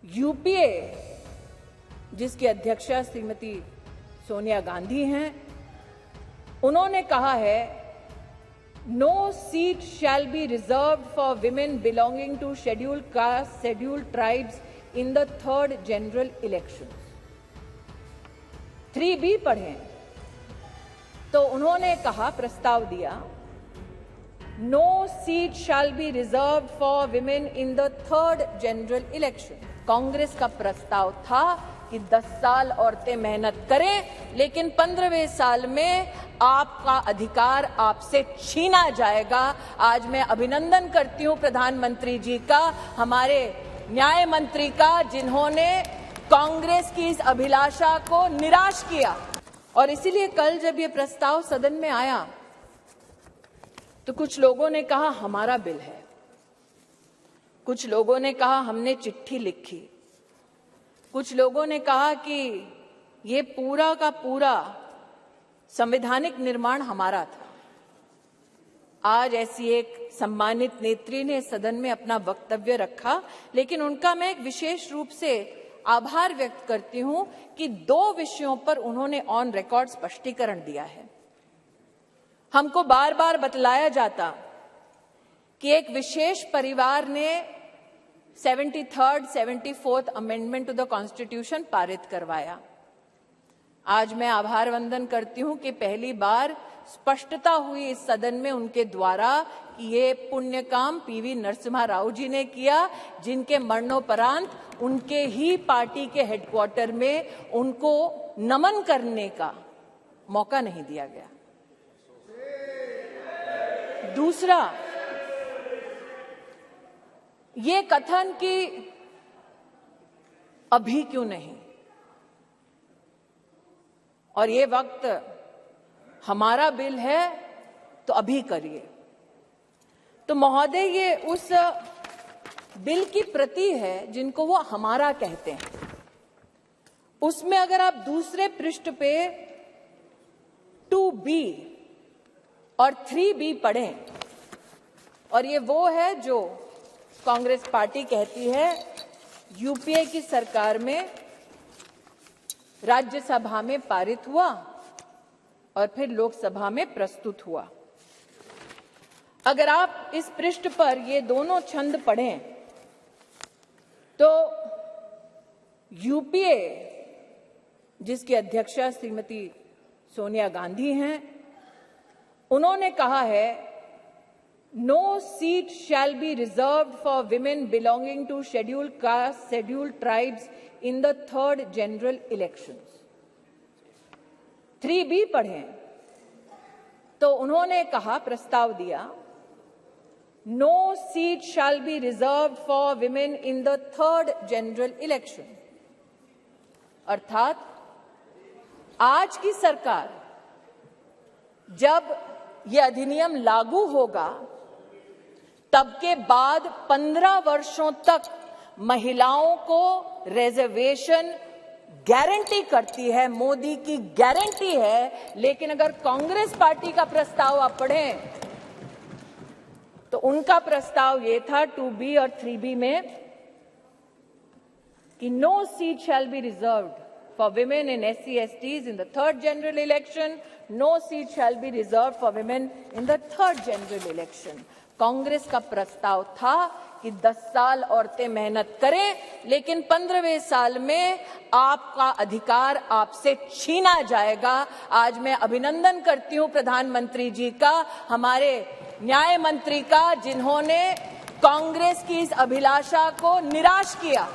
UPA जिसकी अध्यक्षा श्रीमती सोनिया गांधी हैं, उन्होंने कहा है no seat shall be reserved for women belonging to scheduled caste, scheduled tribes in the third general election. 3B पढ़ें तो उन्होंने कहा, प्रस्ताव दिया, no seat shall be reserved for women in the third general election. Congress का प्रस्ताव था कि 10 साल औरतें मेहनत करें, लेकिन 15वें साल में आपका अधिकार आपसे छीना जाएगा। आज मैं अभिनंदन करती हूं प्रधानमंत्री जी का, हमारे न्याय मंत्री का, जिन्होंने कांग्रेस की इस अभिलाषा को निराश किया। और इसीलिए कल जब ये प्रस्ताव सदन में आया तो कुछ लोगों ने कहा हमारा बिल है, कुछ लोगों ने कहा हमने चिट्ठी लिखी, कुछ लोगों ने कहा कि ये पूरा का पूरा संवैधानिक निर्माण हमारा था। आज ऐसी एक सम्मानित नेत्री ने सदन में अपना वक्तव्य रखा, लेकिन उनका मैं एक विशेष रूप से आभार व्यक्त करती हूं कि 2 विषयों पर उन्होंने ऑन रिकॉर्ड स्पष्टीकरण दिया है। हमको बार बार बतलाया जाता कि एक विशेष परिवार ने 73rd, 74th amendment to the constitution पारित करवाया। आज मैं आभार वंदन करती हूं कि पहली बार स्पष्टता हुई इस सदन में उनके द्वारा कि ये पुण्य काम पीवी नरसिम्हा राव जी ने किया, जिनके मरणोपरांत उनके ही पार्टी के हेडक्वार्टर में उनको नमन करने का मौका नहीं दिया गया। दूसरा, ये कथन कि अभी क्यों नहीं और ये वक्त हमारा बिल है तो अभी करिए। तो महोदय, ये उस बिल की प्रति है जिनको वो हमारा कहते हैं। उसमें अगर आप दूसरे पृष्ठ पे 2B और 3B पढ़ें, और ये वो है जो कांग्रेस पार्टी कहती है यूपीए की सरकार में राज्यसभा में पारित हुआ और फिर लोकसभा में प्रस्तुत हुआ। अगर आप इस पृष्ठ पर ये दोनों छंद पढ़ें तो यूपीए जिसकी अध्यक्षा श्रीमती सोनिया गांधी हैं, उन्होंने कहा है no seat shall be reserved for women belonging to scheduled caste, scheduled tribes in the third general elections. 3B पढ़ें तो उन्होंने कहा, प्रस्ताव दिया, no seat shall be reserved for women in the third general election. अर्थात आज की सरकार जब यह अधिनियम लागू होगा तब के बाद 15 वर्षों तक महिलाओं को रिजर्वेशन गारंटी करती है, मोदी की गारंटी है। लेकिन अगर कांग्रेस पार्टी का प्रस्ताव आप पढ़ें तो उनका प्रस्ताव ये था 2B और 3B में कि no seat shall be reserved for women in SC/STs in the third general election, no seat shall be reserved for women in the third general election. Congress का प्रस्ताव था कि 10 साल औरतें मेहनत करें, लेकिन 15वें साल में आपका अधिकार आपसे छीना जाएगा। आज मैं अभिनंदन करती हूं प्रधानमंत्री जी का, हमारे न्याय मंत्री का, जिन्होंने कांग्रेस की इस अभिलाषा को निराश किया।